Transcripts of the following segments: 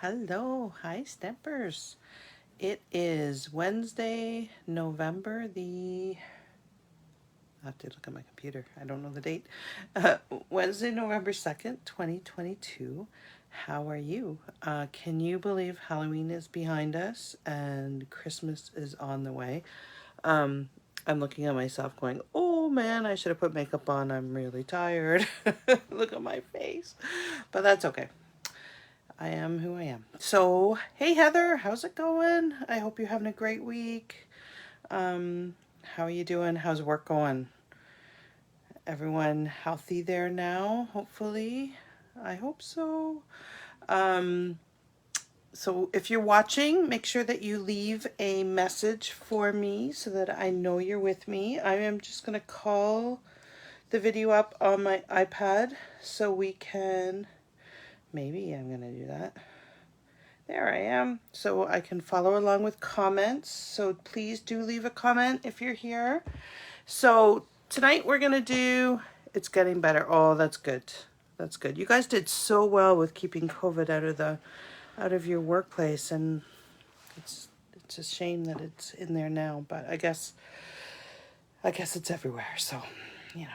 Hello, hi Stampers. It is Wednesday, November the, I have to look at my computer, I don't know the date. Uh, Wednesday, November 2nd, 2022. How are you? Can you believe Halloween is behind us and Christmas is on the way? Um, I'm looking at myself going, oh man, I should have put makeup on. I'm really tired. Look at my face. But that's okay. I am who I am. So, hey Heather, how's it going? I hope you're having a great week. How are you doing? How's work going? Everyone healthy there now, hopefully. I hope so. Um, so if you're watching, make sure that you leave a message for me so that I know you're with me. I am just going to call the video up on my iPad so we can, maybe I'm going to do that. There I am, so I can follow along with comments. So please do leave a comment if you're here. So tonight we're gonna do, it's getting better. Oh, that's good. That's good. You guys did so well with keeping COVID out of your workplace, and it's a shame that it's in there now. But I guess it's everywhere. So, you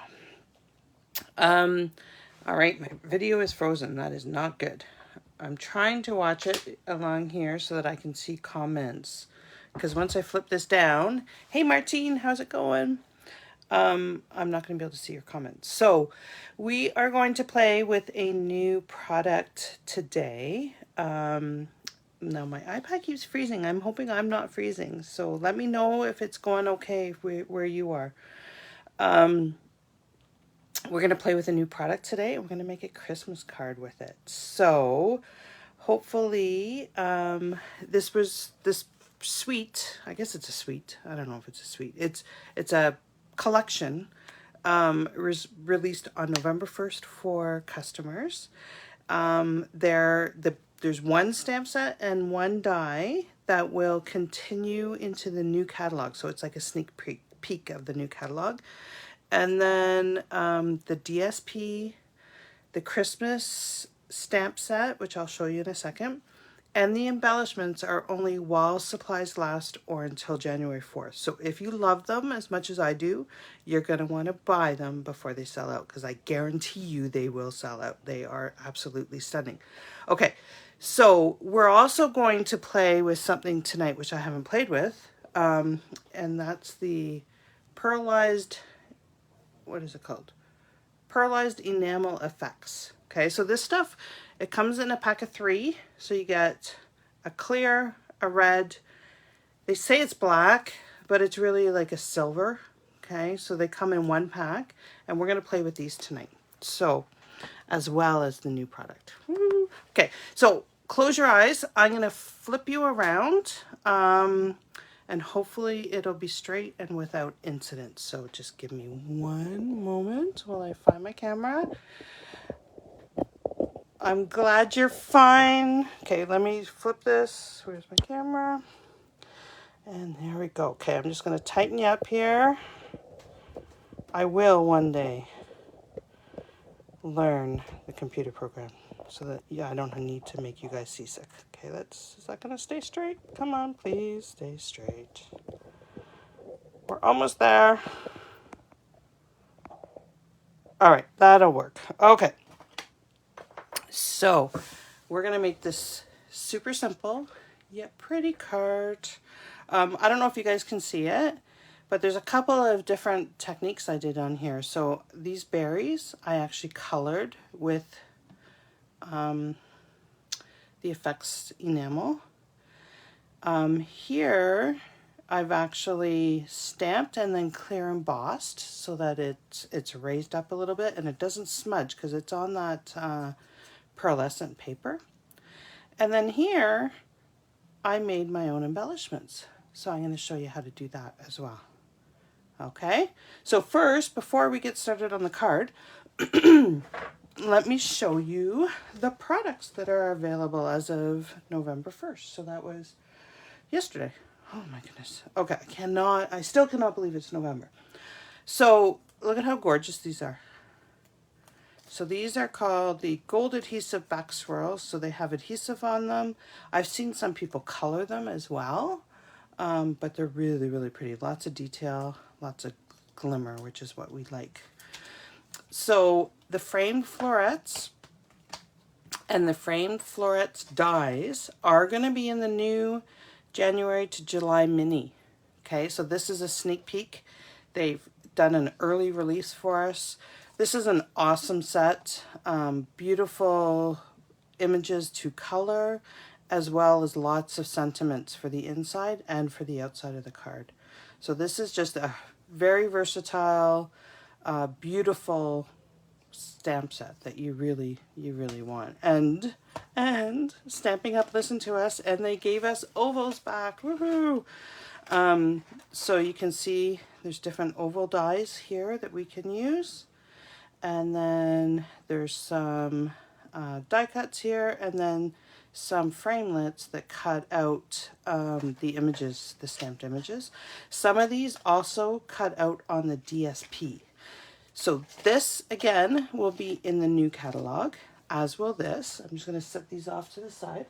know. All right, my video is frozen. That is not good. I'm trying to watch it along here so that I can see comments. Because once I flip this down, hey Martine, how's it going? I'm not going to be able to see your comments. So we are going to play with a new product today. Now my iPad keeps freezing. I'm hoping I'm not freezing. So let me know if it's going okay where you are. We're going to play with a new product today, and we're going to make a Christmas card with it. So hopefully this suite, I guess it's a suite. I don't know if it's a suite. It's a collection released on November 1st for customers. There's one stamp set and one die that will continue into the new catalog. So it's like a sneak peek of the new catalog. And then the DSP, the Christmas stamp set, which I'll show you in a second, and the embellishments are only while supplies last or until January 4th. So if you love them as much as I do, you're going to want to buy them before they sell out, because I guarantee you they will sell out. They are absolutely stunning. Okay, so we're also going to play with something tonight, which I haven't played with, and that's the Pearlized, what is it called? Pearlized Enamel Effects. Okay, so this stuff, it comes in a pack of 3. So you get a clear, a red. They say it's black, but it's really like a silver. Okay, so they come in one pack, and we're going to play with these tonight. So, as well as the new product. Woo. Okay, so close your eyes. I'm going to flip you around. And hopefully it'll be straight and without incident. So just give me one moment while I find my camera. I'm glad you're fine. Okay, let me flip this. Where's my camera? And there we go. Okay, I'm just going to tighten you up here. I will one day learn the computer program so that I don't need to make you guys seasick. Okay, is that going to stay straight? Come on, please stay straight. We're almost there. All right, that'll work. Okay. So we're going to make this super simple yet pretty card. I don't know if you guys can see it, but there's a couple of different techniques I did on here. So these berries I actually colored with the Effects enamel. Here I've actually stamped and then clear embossed so that it's raised up a little bit and it doesn't smudge because it's on that pearlescent paper. And then here I made my own embellishments. So I'm going to show you how to do that as well. Okay, so first, before we get started on the card, let me show you the products that are available as of November 1st. So that was yesterday. Oh my goodness. Okay, I still cannot believe it's November. So look at how gorgeous these are. So these are called the gold adhesive back swirls. So they have adhesive on them. I've seen some people color them as well, but they're really, really pretty. Lots of detail, lots of glimmer, which is what we like. So the framed florets and the framed florets dies are going to be in the new January to July mini. Okay, so this is a sneak peek. They've done an early release for us. This is an awesome set. Beautiful images to color, as well as lots of sentiments for the inside and for the outside of the card. So this is just a very versatile, beautiful stamp set that you really want. And Stamping Up listened to us, and they gave us ovals back. Woohoo! So you can see there's different oval dies here that we can use, and then there's some die cuts here, and then some framelits that cut out the images, the stamped images. Some of these also cut out on the DSP. So this, again, will be in the new catalog, as will this. I'm just going to set these off to the side.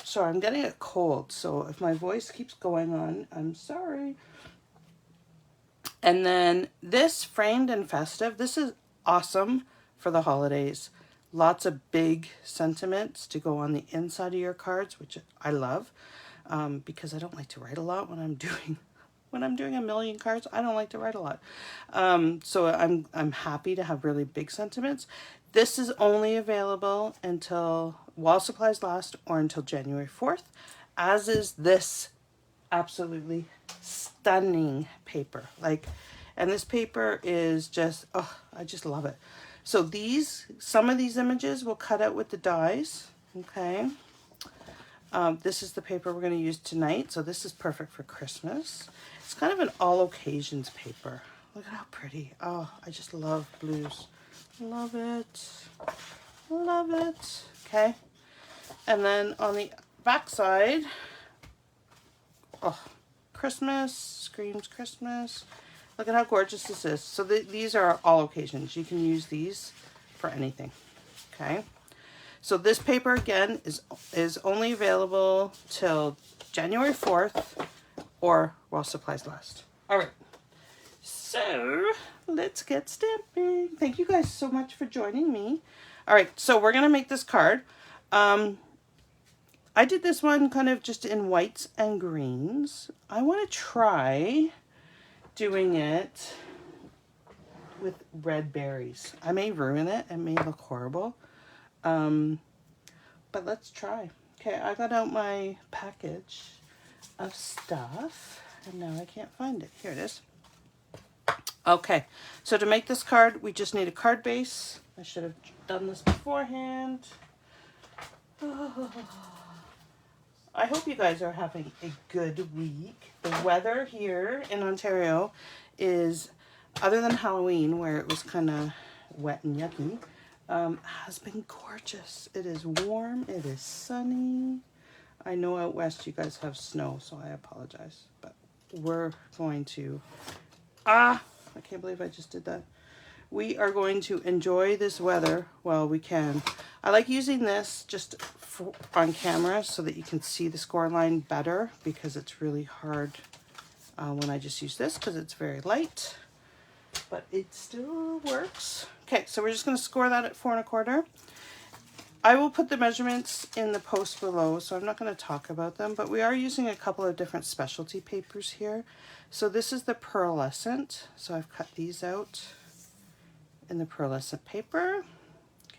Sorry, I'm getting a cold, so if my voice keeps going on, I'm sorry. And then this framed and festive, this is awesome for the holidays. Lots of big sentiments to go on the inside of your cards, which I love, because I don't like to write a lot when I'm doing a million cards. I don't like to write a lot. So I'm happy to have really big sentiments. This is only available until while supplies last, or until January 4th, as is this absolutely stunning paper. And this paper is just, oh, I just love it. So some of these images will cut out with the dies, okay? This is the paper we're going to use tonight, so this is perfect for Christmas. It's kind of an all occasions paper. Look at how pretty. Oh, I just love blues. Love it. Love it. Okay. And then on the back side, oh, Christmas, screams Christmas. Look at how gorgeous this is. So these are all occasions. You can use these for anything. Okay. So this paper, again, is only available till January 4th, or while supplies last. All right. So let's get stamping. Thank you guys so much for joining me. All right. So we're going to make this card. I did this one kind of just in whites and greens. I want to try doing it with red berries. I may ruin it. It may look horrible. But let's try. Okay, I got out my package of stuff, and now I can't find it. Here it is. Okay, so to make this card, we just need a card base. I should have done this beforehand. Oh. I hope you guys are having a good week. The weather here in Ontario is, other than Halloween, where it was kind of wet and yucky, has been gorgeous. It is warm. It is sunny. I know out west you guys have snow, so I apologize. But we're going to... I can't believe I just did that. We are going to enjoy this weather while we can. I like using this just on camera so that you can see the score line better, because it's really hard when I just use this because it's very light. But it still works. Okay, so we're just going to score that at 4 1/4. I will put the measurements in the post below, so I'm not going to talk about them, but we are using a couple of different specialty papers here. So this is the pearlescent, so I've cut these out in the pearlescent paper.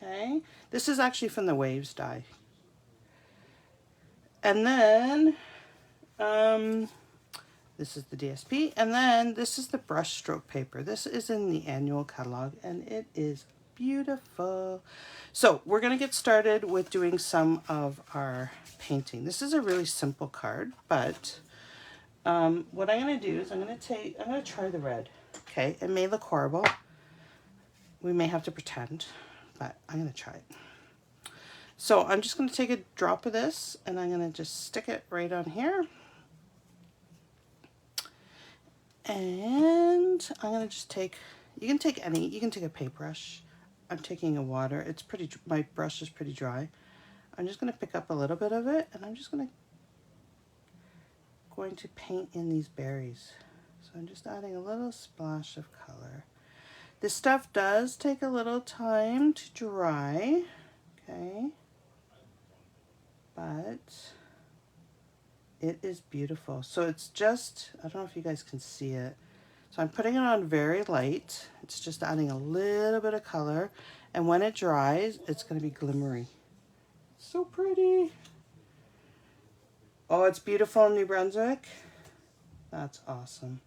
Okay, this is actually from the Waves die. And then this is the DSP, and then this is the brush stroke paper. This is in the annual catalog, and it is beautiful. So we're going to get started with doing some of our painting. This is a really simple card, but what I'm going to do is I'm going to try the red. Okay, it may look horrible. We may have to pretend, but I'm going to try it. So I'm just going to take a drop of this, and I'm going to just stick it right on here. And I'm going to just take, you can take a paintbrush. I'm taking a water. It's pretty, my brush is pretty dry. I'm just going to pick up a little bit of it, and I'm just going to paint in these berries. So I'm just adding a little splash of color. This stuff does take a little time to dry, okay? But it is beautiful. So it's just, I don't know if you guys can see it. So I'm putting it on very light. It's just adding a little bit of color. And when it dries, it's going to be glimmery. So pretty. Oh, it's beautiful in New Brunswick. That's awesome.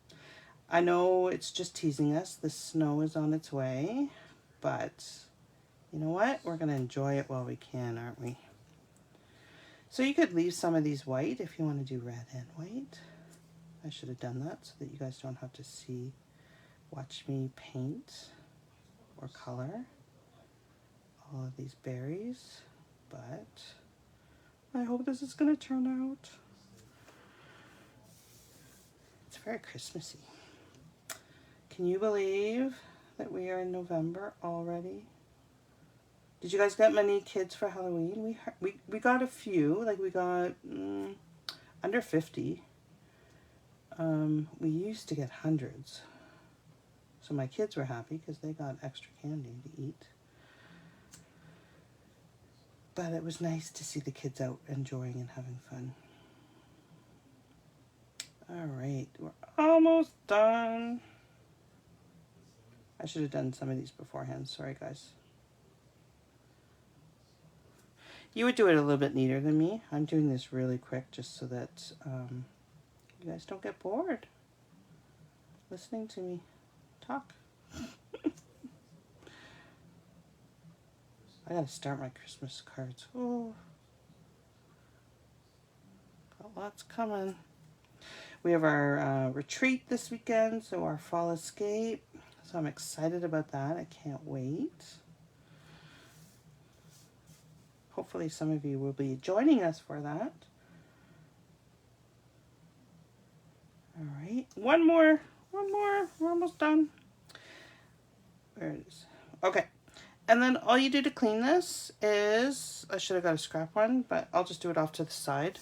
I know it's just teasing us. The snow is on its way. But you know what? We're going to enjoy it while we can, aren't we? So you could leave some of these white if you want to do red and white. I should have done that so that you guys don't have to watch me paint or color all of these berries. But I hope this is going to turn out. It's very Christmassy. Can you believe that we are in November already? Did you guys get many kids for Halloween? We got a few, like we got under 50. We used to get hundreds. So my kids were happy because they got extra candy to eat. But it was nice to see the kids out enjoying and having fun. All right, we're almost done. I should have done some of these beforehand. Sorry, guys. You would do it a little bit neater than me. I'm doing this really quick just so that you guys don't get bored listening to me talk. I gotta start my Christmas cards. Oh, got lots coming. We have our retreat this weekend, so our fall escape. So I'm excited about that. I can't wait. Hopefully some of you will be joining us for that. All right, one more, we're almost done. There it is. Okay, and then all you do to clean this is, I should have got a scrap one, but I'll just do it off to the side,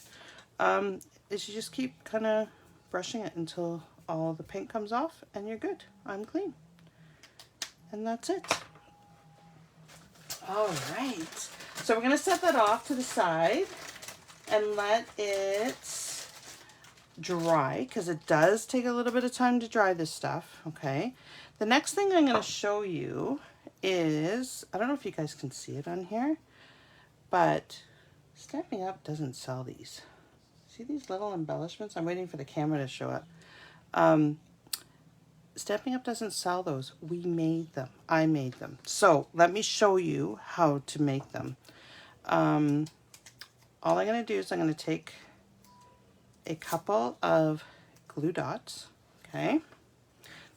is you just keep kind of brushing it until all the paint comes off and you're good. I'm clean. And that's it. All right. So we're going to set that off to the side and let it dry because it does take a little bit of time to dry this stuff. Okay. The next thing I'm going to show you is, I don't know if you guys can see it on here, but Stampin' Up doesn't sell these. See these little embellishments? I'm waiting for the camera to show up. Stampin' Up doesn't sell those. We made them. I made them. So let me show you how to make them. All I'm going to do is I'm going to take a couple of glue dots. Okay.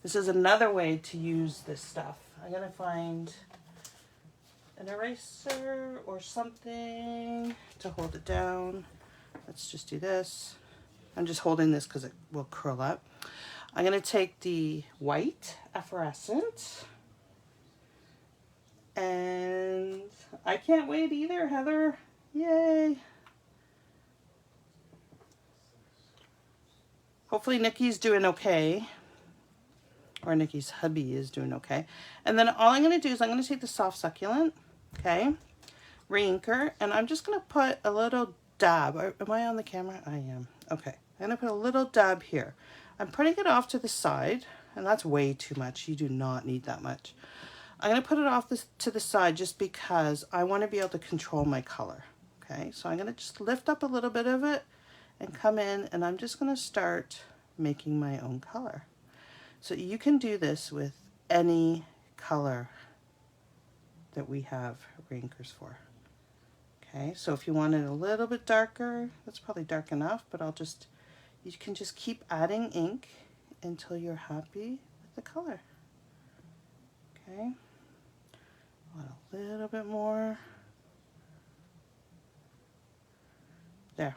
This is another way to use this stuff. I'm going to find an eraser or something to hold it down. Let's just do this. I'm just holding this because it will curl up. I'm going to take the white effervescent, and I can't wait either, Heather. Yay. Hopefully Nikki's doing okay, or Nikki's hubby is doing okay. And then all I'm going to do is I'm going to take the soft succulent, okay, re-inker, and I'm just going to put a little dab. Am I on the camera? I am. Okay. I'm going to put a little dab here. I'm putting it off to the side, and that's way too much. You do not need that much. I'm going to put it off to the side just because I want to be able to control my color. Okay, so I'm going to just lift up a little bit of it and come in, and I'm just going to start making my own color. So you can do this with any color that we have re-inkers for. Okay, so if you want it a little bit darker, that's probably dark enough, but you can just keep adding ink until you're happy with the color. Okay, a little bit more. There.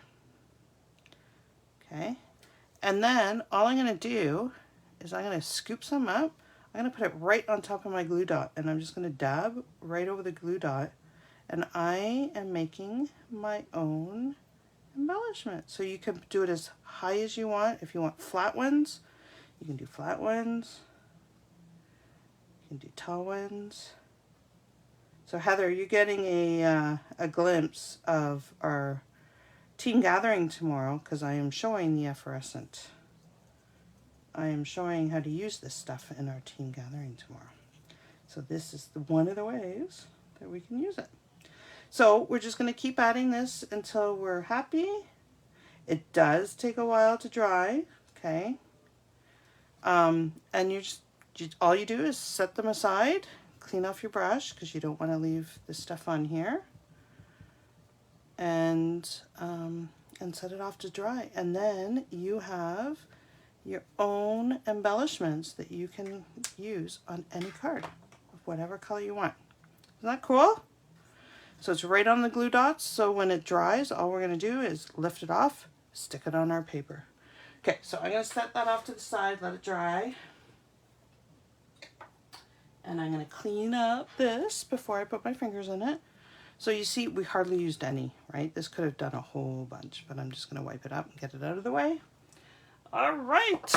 Okay, and then all I'm going to do is I'm going to scoop some up. I'm going to put it right on top of my glue dot, and I'm just going to dab right over the glue dot, and I am making my own embellishment. So you can do it as high as you want. If you want flat ones, you can do flat ones. You can do tall ones. So Heather, you're getting a glimpse of our teen gathering tomorrow, because I am showing the effervescent. I am showing how to use this stuff in our teen gathering tomorrow. So this is one of the ways that we can use it. So we're just going to keep adding this until we're happy. It does take a while to dry, okay? And all you do is set them aside, clean off your brush because you don't want to leave this stuff on here, and set it off to dry. And then you have your own embellishments that you can use on any card of whatever color you want. Isn't that cool? So it's right on the glue dots, so when it dries, all we're going to do is lift it off, stick it on our paper. Okay, so I'm going to set that off to the side, let it dry. And I'm going to clean up this before I put my fingers in it. So you see, we hardly used any, right? This could have done a whole bunch, but I'm just going to wipe it up and get it out of the way. All right,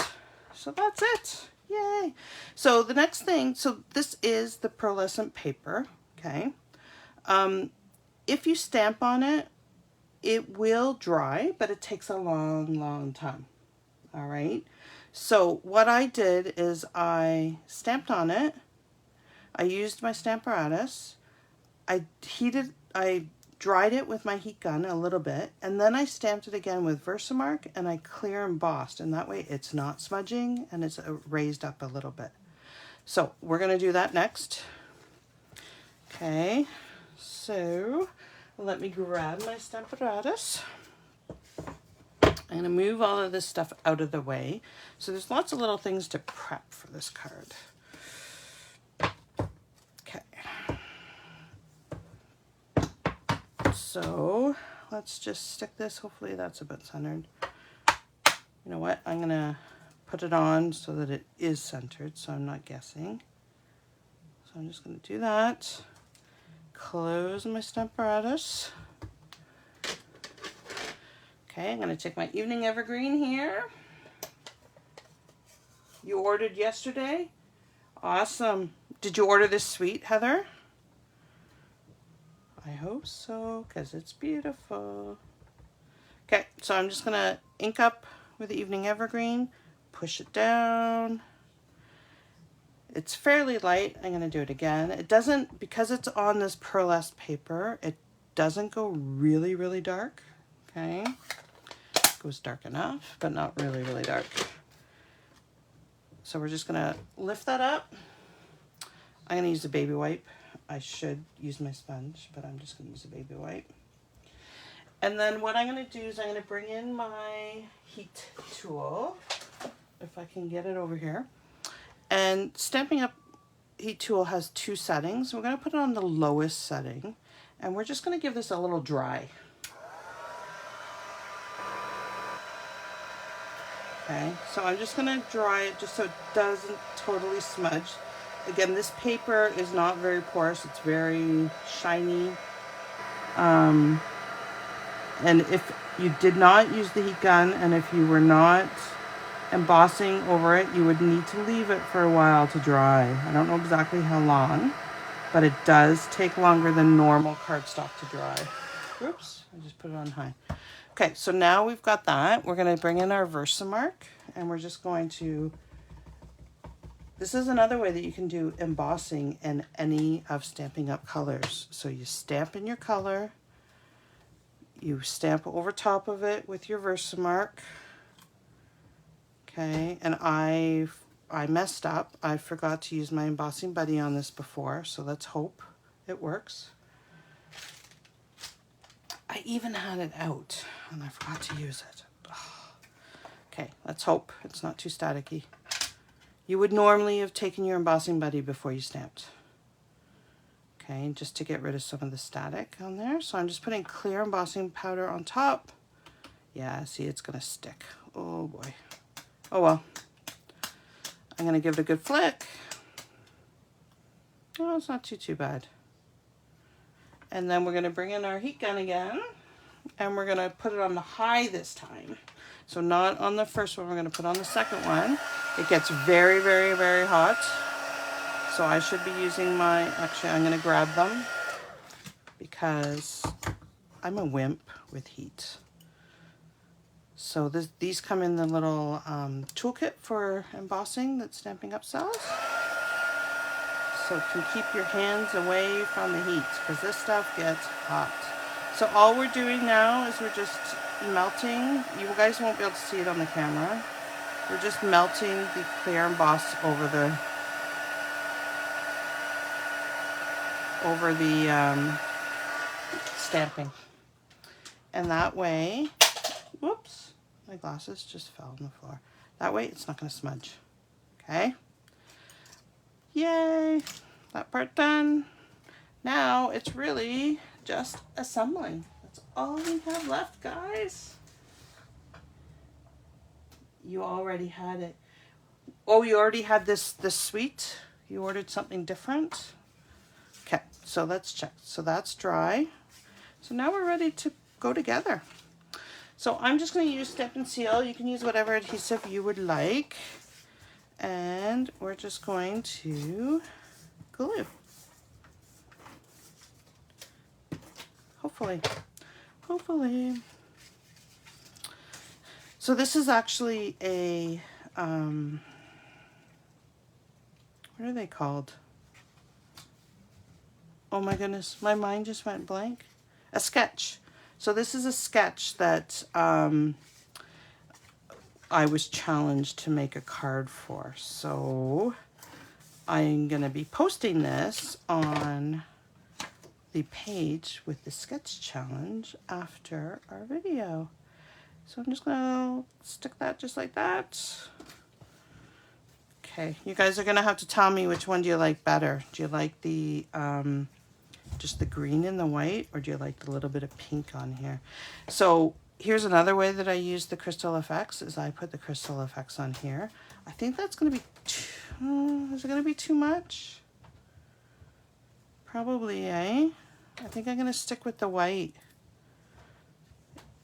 so that's it. Yay. So the next thing, so this is the pearlescent paper, okay? If you stamp on it, it will dry, but it takes a long, long time. All right. So what I did is I stamped on it. I used my Stamparatus. I dried it with my heat gun a little bit, and then I stamped it again with Versamark, and I clear embossed, and that way it's not smudging and it's raised up a little bit. So we're going to do that next. Okay. So let me grab my Stamparatus. I'm going to move all of this stuff out of the way. So there's lots of little things to prep for this card. Okay. So let's just stick this. Hopefully that's a bit centered. You know what? I'm going to put it on so that it is centered, so I'm not guessing. So I'm just going to do that. Close my Stamparatus. Okay, I'm going to take my evening evergreen here. You ordered yesterday? Awesome. Did you order this suite, Heather? I hope so, because it's beautiful. Okay, so I'm just going to ink up with the evening evergreen, push it down. It's fairly light. I'm going to do it again. It doesn't, because it's on this pearlescent paper, it doesn't go really, really dark. Okay. It goes dark enough, but not really, really dark. So we're just going to lift that up. I'm going to use a baby wipe. I should use my sponge, but I'm just going to use a baby wipe. And then what I'm going to do is I'm going to bring in my heat tool, if I can get it over here. And Stampin' Up! Heat tool has two settings. We're going to put it on the lowest setting, and we're just going to give this a little dry. Okay, so I'm just going to dry it just so it doesn't totally smudge. Again, this paper is not very porous. It's very shiny. And if you did not use the heat gun, and if you were not embossing over it, you would need to leave it for a while to dry. I don't know exactly how long, but it does take longer than normal cardstock to dry. Oops, I just put it on high. Okay, so now we've got that. We're going to bring in our Versamark, and we're just going to, this is another way that you can do embossing in any of Stampin' Up! Colors. So you stamp in your color, you stamp over top of it with your Versamark. Okay, and I messed up. I forgot to use my embossing buddy on this before, so let's hope it works. I even had it out, and I forgot to use it. Oh. Okay, let's hope it's not too staticky. You would normally have taken your embossing buddy before you stamped. Okay, just to get rid of some of the static on there. So I'm just putting clear embossing powder on top. Yeah, see, it's gonna stick. Oh boy. Oh well. I'm gonna give it a good flick. Oh, it's not too bad. And then we're going to bring in our heat gun again, and we're going to put it on the high this time. So not on the first one, we're going to put on the second one. It gets very, very, very hot. So I should be using my, actually I'm going to grab them because I'm a wimp with heat. So these come in the little toolkit for embossing that Stampin' Up sells. So it can keep your hands away from the heat because this stuff gets hot. So all we're doing now is we're just melting. You guys won't be able to see it on the camera. We're just melting the clear emboss over the stamping. And that way, whoops, my glasses just fell on the floor. That way it's not going to smudge. Okay? Yay! That part done. Now it's really just assembling. That's all we have left, guys. You already had it. Oh, you already had this sweet? You ordered something different? Okay, so let's check. So that's dry. So now we're ready to go together. So I'm just going to use Stampin' Seal. You can use whatever adhesive you would like. And we're just going to glue. Hopefully. So this is actually a, what are they called? Oh my goodness, my mind just went blank. A sketch. So this is a sketch that I was challenged to make a card for. So I'm going to be posting this on the page with the sketch challenge after our video. So I'm just going to stick that just like that. Okay, you guys are going to have to tell me which one do you like better. Do you like the just the green and the white, or do you like the little bit of pink on here? So here's another way that I use the crystal effects is I put the crystal effects on here. I think that's going to be is it going to be too much? Probably, eh? I think I'm going to stick with the white.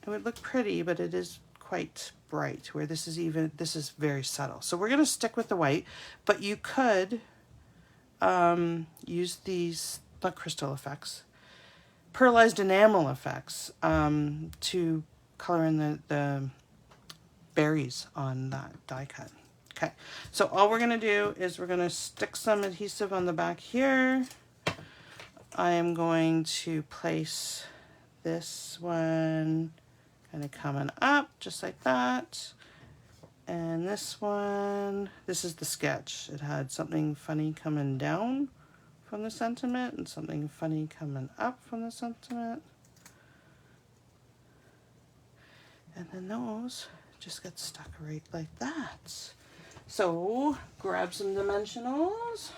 It would look pretty, but it is quite bright, where this is very subtle. So we're going to stick with the white, but you could use these, not crystal effects, Pearlized Enamel Effects to color in the berries on that die cut. Okay, so all we're going to do is we're going to stick some adhesive on the back here. I am going to place this one kind of coming up just like that. And this one, this is the sketch. It had something funny coming down from the sentiment and something funny coming up from the sentiment. And then those just get stuck right like that. So grab some dimensionals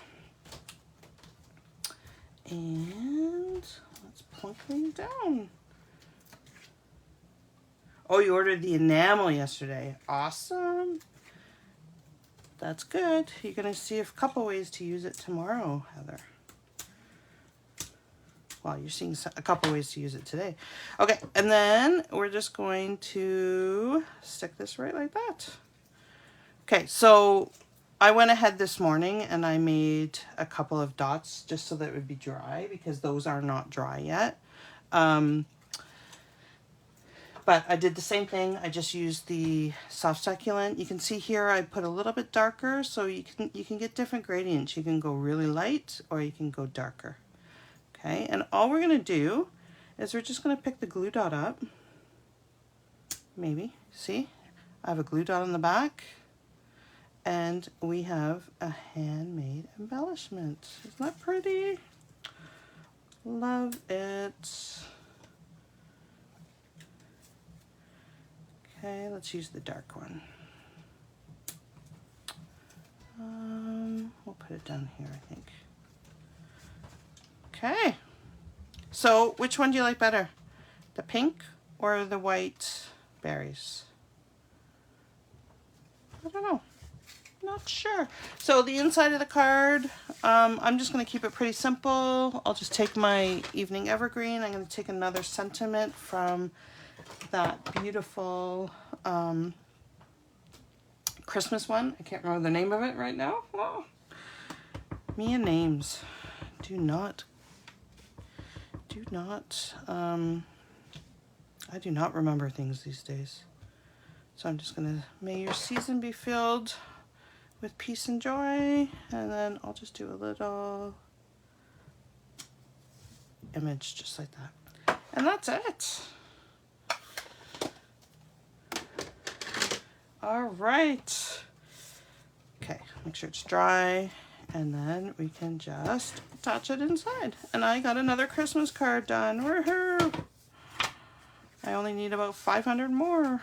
and let's plunk things down. Oh, you ordered the enamel yesterday. Awesome. That's good. You're going to see a couple ways to use it tomorrow, Heather. Well, you're seeing a couple ways to use it today. Okay, and then we're just going to stick this right like that. Okay, so I went ahead this morning and I made a couple of dots just so that it would be dry because those are not dry yet. But I did the same thing. I just used the soft succulent. You can see here I put a little bit darker, so you can get different gradients. You can go really light or you can go darker. Okay, and all we're gonna do is we're just gonna pick the glue dot up. Maybe, see? I have a glue dot on the back and we have a handmade embellishment. Isn't that pretty? Love it. Okay, let's use the dark one. We'll put it down here, I think. Okay. So, which one do you like better? The pink or the white berries? I don't know. Not sure. So the inside of the card, I'm just going to keep it pretty simple. I'll just take my Evening Evergreen. I'm going to take another sentiment from that beautiful Christmas one. I can't remember the name of it right now. Oh. Me and names. I do not remember things these days. So I'm just gonna, may your season be filled with peace and joy, and then I'll just do a little image just like that. And that's it. All right. Okay, make sure it's dry, and then we can just attach it inside. And I got another Christmas card done. Woohoo! I only need about 500 more.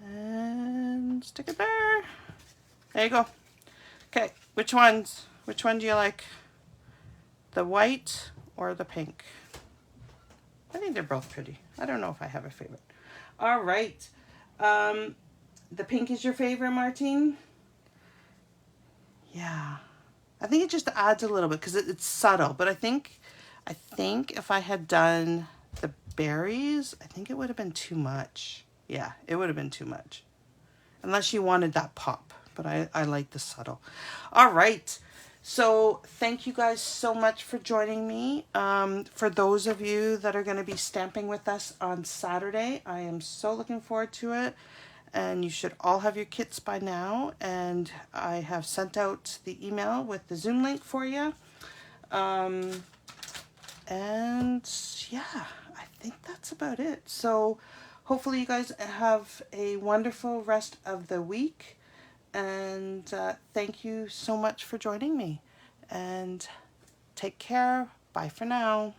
And stick it there. There you go. Okay, which one do you like? The white or the pink? I think they're both pretty. I don't know if I have a favorite. All right. The pink is your favorite, Martine? Yeah. I think it just adds a little bit because it's subtle, but I think if I had done the berries, I think it would have been too much. Yeah, it would have been too much. Unless you wanted that pop, but I like the subtle. All right. So thank you guys so much for joining me. For those of you that are going to be stamping with us on Saturday, I am so looking forward to it. And you should all have your kits by now. And I have sent out the email with the Zoom link for you. And yeah, I think that's about it. So hopefully you guys have a wonderful rest of the week. And thank you so much for joining me. And take care. Bye for now.